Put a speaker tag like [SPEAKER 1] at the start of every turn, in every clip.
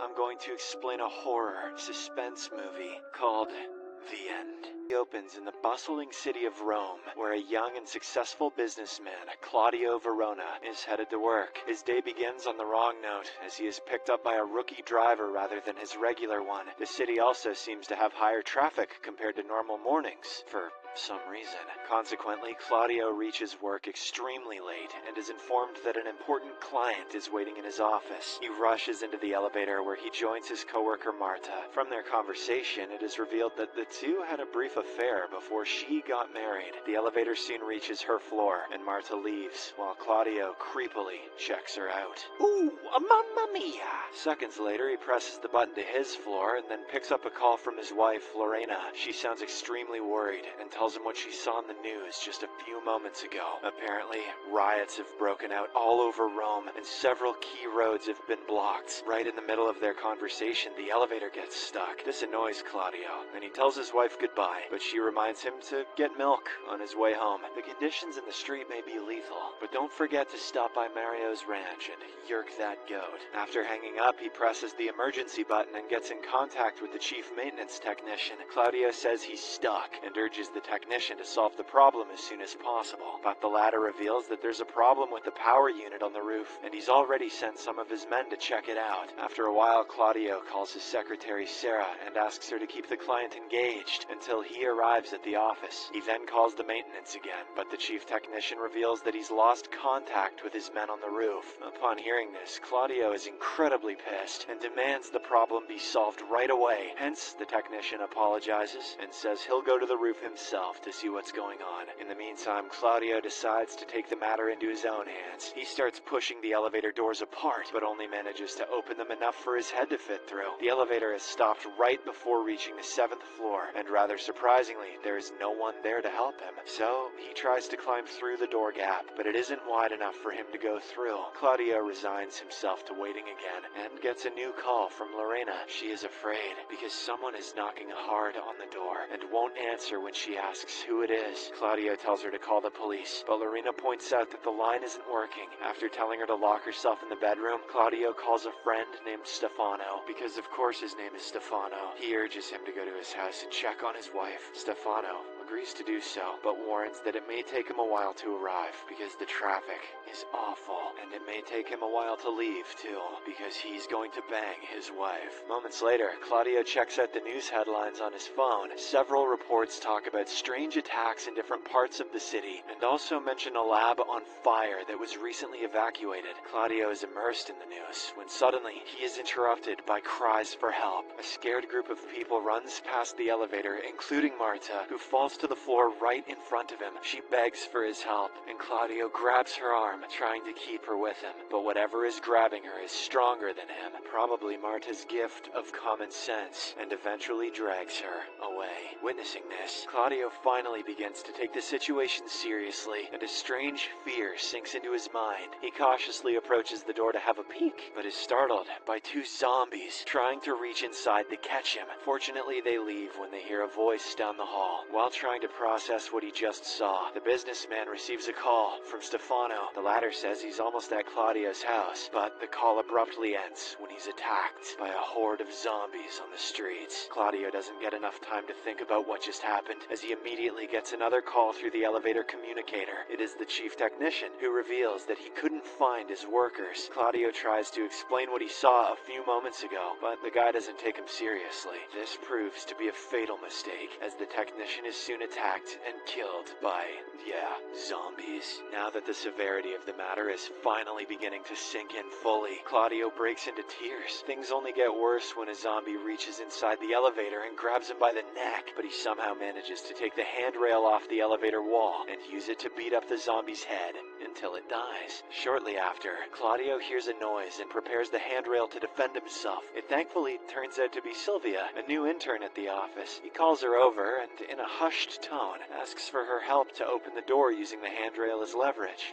[SPEAKER 1] I'm going to explain a horror suspense movie called The End. It opens in the bustling city of Rome, where a young and successful businessman, Claudio Verona, is headed to work. His day begins on the wrong note, as he is picked up by a rookie driver rather than his regular one. The city also seems to have higher traffic compared to normal mornings, for some reason. Consequently, Claudio reaches work extremely late and is informed that an important client is waiting in his office. He rushes into the elevator where he joins his coworker Marta. From their conversation, it is revealed that the two had a brief affair before she got married. The elevator soon reaches her floor, and Marta leaves, while Claudio creepily checks her out.
[SPEAKER 2] Ooh, mamma mia!
[SPEAKER 1] Seconds later, he presses the button to his floor and then picks up a call from his wife, Lorena. She sounds extremely worried and tells him what she saw in the news just a few moments ago. Apparently, riots have broken out all over Rome, and several key roads have been blocked. Right in the middle of their conversation, the elevator gets stuck. This annoys Claudio, and he tells his wife goodbye, but she reminds him to get milk on his way home. The conditions in the street may be lethal, but don't forget to stop by Mario's ranch and yerk that goat. After hanging up, he presses the emergency button and gets in contact with the chief maintenance technician. Claudio says he's stuck and urges the technician to solve the problem as soon as possible, but the latter reveals that there's a problem with the power unit on the roof, and he's already sent some of his men to check it out. After a while, Claudio calls his secretary Sarah and asks her to keep the client engaged until he arrives at the office. He then calls the maintenance again, but the chief technician reveals that he's lost contact with his men on the roof. Upon hearing this, Claudio is incredibly pissed and demands the problem be solved right away. Hence, the technician apologizes and says he'll go to the roof himself to see what's going on. In the meantime, Claudio decides to take the matter into his own hands. He starts pushing the elevator doors apart, but only manages to open them enough for his head to fit through. The elevator has stopped right before reaching the 7th floor, and rather surprisingly, there is no one there to help him. So, he tries to climb through the door gap, but it isn't wide enough for him to go through. Claudio resigns himself to waiting again, and gets a new call from Lorena. She is afraid, because someone is knocking hard on the door, and won't answer when she asks who it is. Claudio tells her to call the police, but Lorena points out that the line isn't working. After telling her to lock herself in the bedroom, Claudio calls a friend named Stefano, because of course his name is Stefano. He urges him to go to his house and check on his wife. Stefano agrees to do so, but warns that it may take him a while to arrive because the traffic is awful, and it may take him a while to leave too because he's going to bang his wife. Moments later, Claudio checks out the news headlines on his phone. Several reports talk about strange attacks in different parts of the city, and also mention a lab on fire that was recently evacuated. Claudio is immersed in the news when suddenly he is interrupted by cries for help. A scared group of people runs past the elevator, including Marta, who falls to the floor right in front of him. She begs for his help, and Claudio grabs her arm, trying to keep her with him. But whatever is grabbing her is stronger than him, probably Marta's gift of common sense, and eventually drags her away. Witnessing this, Claudio finally begins to take the situation seriously, and a strange fear sinks into his mind. He cautiously approaches the door to have a peek, but is startled by two zombies trying to reach inside to catch him. Fortunately, they leave when they hear a voice down the hall. While trying to process what he just saw, the businessman receives a call from Stefano. The latter says he's almost at Claudio's house, but the call abruptly ends when he's attacked by a horde of zombies on the streets. Claudio doesn't get enough time to think about what just happened, as he immediately gets another call through the elevator communicator. It is the chief technician, who reveals that he couldn't find his workers. Claudio tries to explain what he saw a few moments ago, but the guy doesn't take him seriously. This proves to be a fatal mistake, as the technician is soon attacked and killed by, zombies. Now that the severity of the matter is finally beginning to sink in fully, Claudio breaks into tears. Things only get worse when a zombie reaches inside the elevator and grabs him by the neck, but he somehow manages to take the handrail off the elevator wall and use it to beat up the zombie's head until it dies. Shortly after, Claudio hears a noise and prepares the handrail to defend himself. It thankfully turns out to be Sylvia, a new intern at the office. He calls her over, and in a hushed hushed tone, asks for her help to open the door using the handrail as leverage.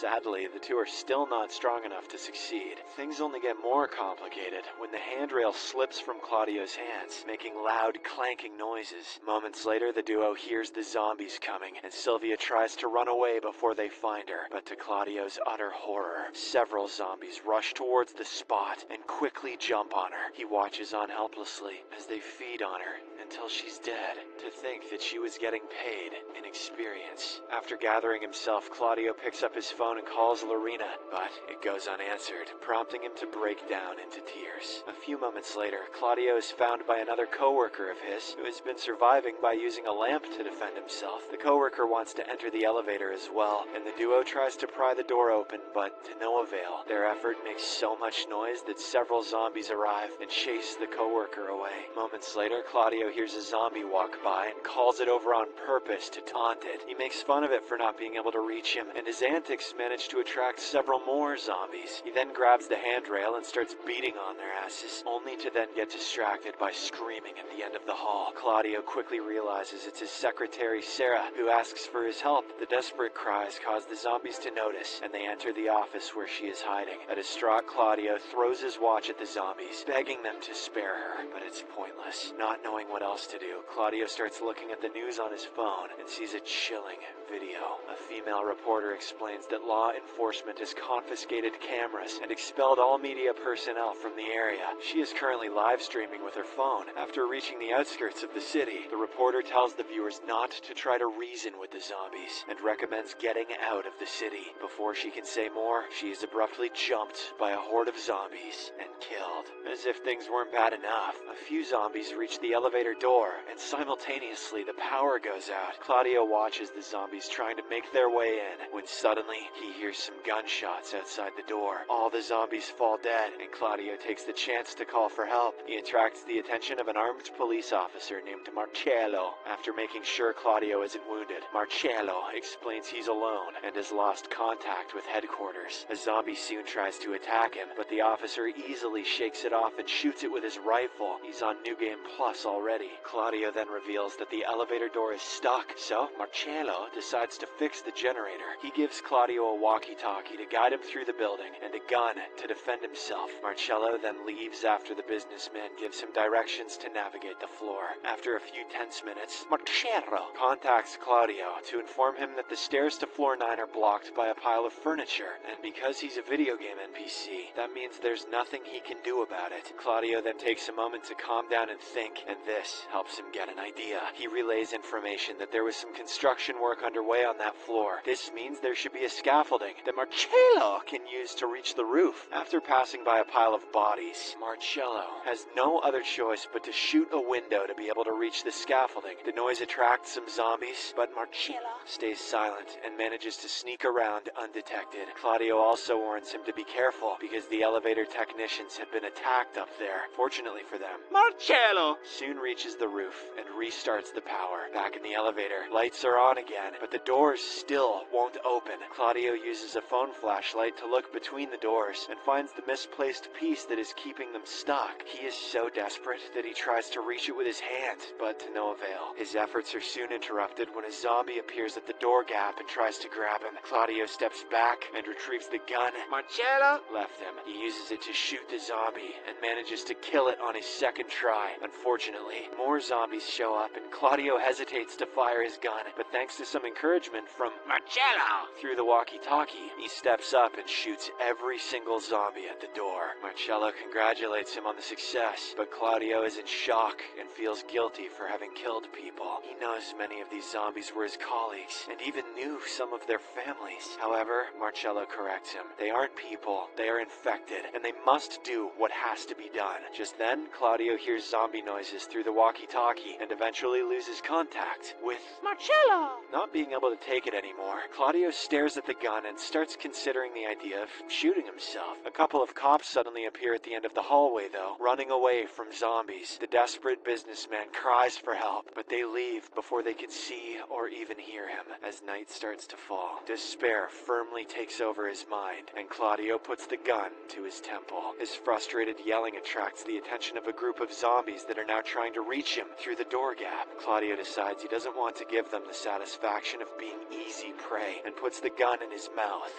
[SPEAKER 1] Sadly, the two are still not strong enough to succeed. Things only get more complicated when the handrail slips from Claudio's hands, making loud clanking noises. Moments later, the duo hears the zombies coming, and Sylvia tries to run away before they find her. But to Claudio's utter horror, several zombies rush towards the spot and quickly jump on her. He watches on helplessly as they feed on her until she's dead. To think that she was getting paid in experience. After gathering himself, Claudio picks up his phone and calls Lorena, but it goes unanswered, prompting him to break down into tears. A few moments later, Claudio is found by another coworker of his who has been surviving by using a lamp to defend himself. The coworker wants to enter the elevator as well, and the duo tries to pry the door open, but to no avail. Their effort makes so much noise that several zombies arrive and chase the coworker away. Moments later, Claudio hears a zombie walk by and calls it over on purpose to taunt it. He makes fun of it for not being able to reach him, and his antics manage to attract several more zombies. He then grabs the handrail and starts beating on their asses, only to then get distracted by screaming at the end of the hall. Claudio quickly realizes it's his secretary Sarah who asks for his help. The desperate cries cause the zombies to notice, and they enter the office where she is hiding. A distraught Claudio throws his watch at the zombies, begging them to spare her, but it's pointless. Not knowing what else to do, Claudio starts looking at the news on his phone and sees a chilling video. A female reporter explains that law enforcement has confiscated cameras and expelled all media personnel from the area. She is currently live streaming with her phone. After reaching the outskirts of the city, the reporter tells the viewers not to try to reason with the zombies and recommends getting out of the city. Before she can say more, she is abruptly jumped by a horde of zombies and killed. As if things weren't bad enough, a few zombies reach the elevator door, and simultaneously the power goes out. Claudio watches the zombies trying to make their way in, when suddenly he hears some gunshots outside the door. All the zombies fall dead, and Claudio takes the chance to call for help. He attracts the attention of an armed police officer named Marcello. After making sure Claudio isn't wounded, Marcello explains he's alone and has lost contact with headquarters. A zombie soon tries to attack him, but the officer easily shakes it off and shoots it with his rifle. He's on New Game Plus already. Claudio then reveals that the elevator door is stuck, so Marcello decides to fix the generator. He gives Claudio a walkie-talkie to guide him through the building and a gun to defend himself. Marcello then leaves after the businessman gives him directions to navigate the floor. After a few tense minutes, Marcello contacts Claudio to inform him that the stairs to floor 9 are blocked by a pile of furniture, and because he's a video game NPC, that means there's nothing he can do about it. Claudio then takes a moment to calm down and think, and this helps him get an idea. He relays information that there was some construction work underway on that floor. This means there should be a scaffolding that Marcello can use to reach the roof. After passing by a pile of bodies, Marcello has no other choice but to shoot a window to be able to reach the scaffolding. The noise attracts some zombies, but Marcello stays silent and manages to sneak around undetected. Claudio also warns him to be careful because the elevator technicians had been attacked up there. Fortunately for them,
[SPEAKER 2] Marcello
[SPEAKER 1] soon reaches the roof and restarts the power. Back in the elevator, lights are on again, but the doors still won't open. Claudio uses a phone flashlight to look between the doors and finds the misplaced piece that is keeping them stuck. He is so desperate that he tries to reach it with his hand, but to no avail. His efforts are soon interrupted when a zombie appears at the door gap and tries to grab him. Claudio steps back and retrieves the gun
[SPEAKER 2] Marcello
[SPEAKER 1] left him. He uses it to shoot the zombie and manages to kill it on his second try. Unfortunately, more zombies show up and Claudio hesitates to fire his gun, but thanks to some encouragement from
[SPEAKER 2] Marcello
[SPEAKER 1] through the walkie-talkie, he steps up and shoots every single zombie at the door. Marcello congratulates him on the success, but Claudio is in shock and feels guilty for having killed people. He knows many of these zombies were his colleagues and even knew some of their families. However, Marcello corrects him. They aren't people, they are infected, and they must do what has to be done. Just then, Claudio hears zombie noises through the walkie-talkie and eventually loses contact with
[SPEAKER 2] Marcello.
[SPEAKER 1] Not being able to take it anymore, Claudio stares at the gun and starts considering the idea of shooting himself. A couple of cops suddenly appear at the end of the hallway though, running away from zombies. The desperate businessman cries for help, but they leave before they can see or even hear him. As night starts to fall, despair firmly takes over his mind, and Claudio puts the gun to his temple. His frustrated yell yelling attracts the attention of a group of zombies that are now trying to reach him through the door gap. Claudio decides he doesn't want to give them the satisfaction of being easy prey and puts the gun in his mouth.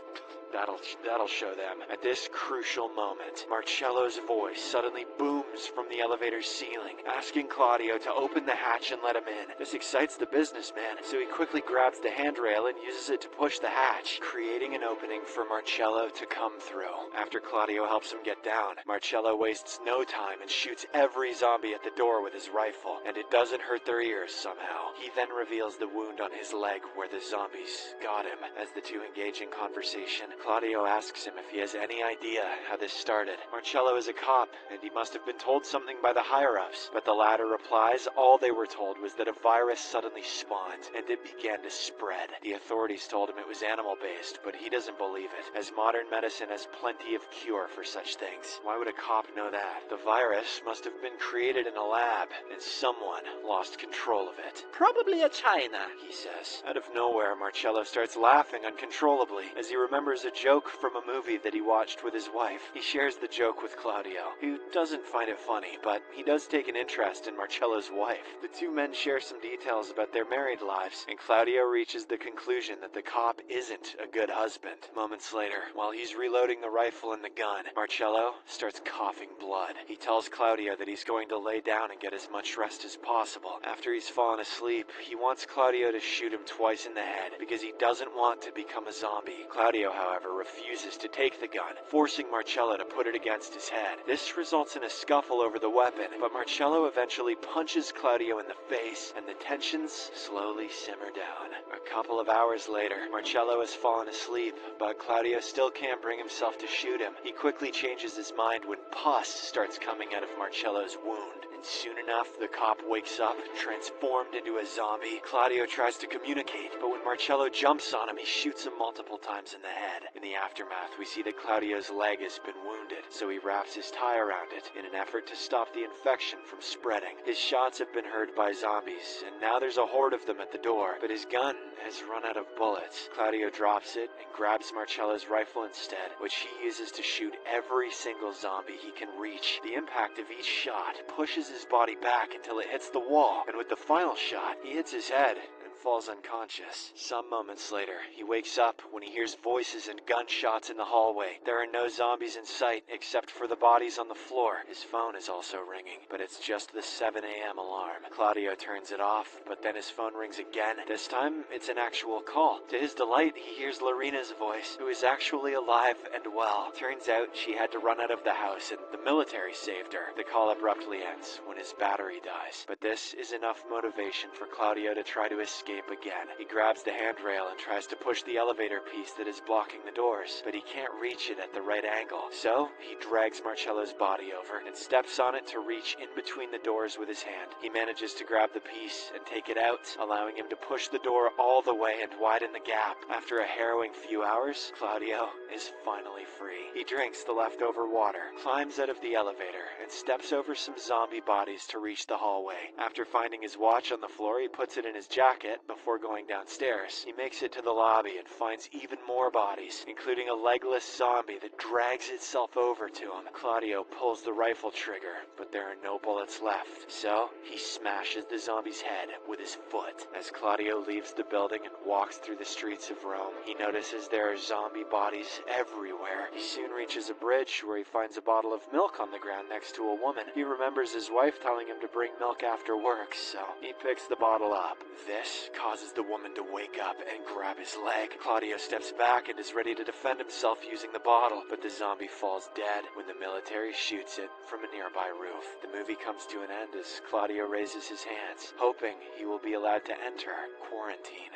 [SPEAKER 1] That'll show them. At this crucial moment, Marcello's voice suddenly booms from the elevator's ceiling, asking Claudio to open the hatch and let him in. This excites the businessman, so he quickly grabs the handrail and uses it to push the hatch, creating an opening for Marcello to come through. After Claudio helps him get down, Marcello wastes no time and shoots every zombie at the door with his rifle, and it doesn't hurt their ears somehow. He then reveals the wound on his leg where the zombies got him. As the two engage in conversation, Claudio asks him if he has any idea how this started. Marcello is a cop, and he must have been told something by the higher-ups, but the latter replies all they were told was that a virus suddenly spawned, and it began to spread. The authorities told him it was animal-based, but he doesn't believe it, as modern medicine has plenty of cure for such things. Why would a cop know that? The virus must have been created in a lab, and someone lost control of it.
[SPEAKER 2] Probably a China.
[SPEAKER 1] He says. Out of nowhere, Marcello starts laughing uncontrollably as he remembers a joke from a movie that he watched with his wife. He shares the joke with Claudio, who doesn't find it funny, but he does take an interest in Marcello's wife. The two men share some details about their married lives, and Claudio reaches the conclusion that the cop isn't a good husband. Moments later, while he's reloading the rifle and the gun, Marcello starts coughing blood. He tells Claudio that he's going to lay down and get as much rest as possible. After he's fallen asleep, he wants Claudio to shoot him twice in the head because he doesn't want to become a zombie. Claudio, however, refuses to take the gun, forcing Marcello to put it against his head. This results in a scuffle over the weapon, but Marcello eventually punches Claudio in the face, and the tensions slowly simmer down. A couple of hours later, Marcello has fallen asleep, but Claudio still can't bring himself to shoot him. He quickly changes his mind when pus starts coming out of Marcello's wound. And soon enough, the cop wakes up, transformed into a zombie. Claudio tries to communicate, but when Marcello jumps on him, he shoots him multiple times in the head. In the aftermath, we see that Claudio's leg has been wounded, so he wraps his tie around it in an effort to stop the infection from spreading. His shots have been heard by zombies, and now there's a horde of them at the door, but his gun has run out of bullets. Claudio drops it and grabs Marcello's rifle instead, which he uses to shoot every single zombie he can reach. The impact of each shot pushes his body back until it hits the wall, and with the final shot, he hits his head and falls unconscious. Some moments later, he wakes up when he hears voices and gunshots in the hallway. There are no zombies in sight except for the bodies on the floor. His phone is also ringing, but it's just the 7 a.m. alarm. Claudio turns it off, but then his phone rings again. This time, it's an actual call. To his delight, he hears Lorena's voice, who is actually alive and well. Turns out she had to run out of the house, and the military saved her. The call abruptly ends when his battery dies, but this is enough motivation for Claudio to try to escape again. He grabs the handrail and tries to push the elevator piece that is blocking the doors, but he can't reach it at the right angle. So, he drags Marcello's body over and steps on it to reach in between the doors with his hand. He manages to grab the piece and take it out, allowing him to push the door all the way and widen the gap. After a harrowing few hours, Claudio is finally free. He drinks the leftover water, climbs out of the elevator, and steps over some zombie bodies to reach the hallway. After finding his watch on the floor, he puts it in his jacket before going downstairs. He makes it to the lobby and finds even more bodies, including a legless zombie that drags itself over to him. Claudio pulls the rifle trigger, but there are no bullets left, so he smashes the zombie's head with his foot. As Claudio leaves the building and walks through the streets of Rome, he notices there are zombie bodies everywhere. He soon reaches a bridge where he finds a bottle of milk on the ground next to a woman. He remembers his wife telling him to bring milk after work, so he picks the bottle up. This causes the woman to wake up and grab his leg. Claudio steps back and is ready to defend himself using the bottle, but the zombie falls dead when the military shoots it from a nearby roof. The movie comes to an end as Claudio raises his hands, hoping he will be allowed to enter quarantine.